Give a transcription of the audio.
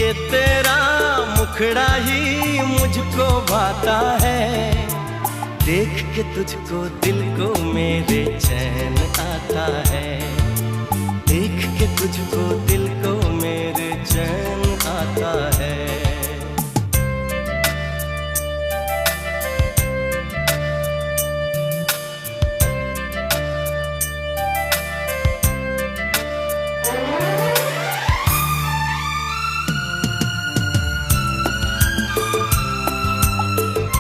ये तेरा मुखड़ा ही मुझको भाता है, देख के तुझको दिल को मेरे चैन आता है, देख के तुझको दिल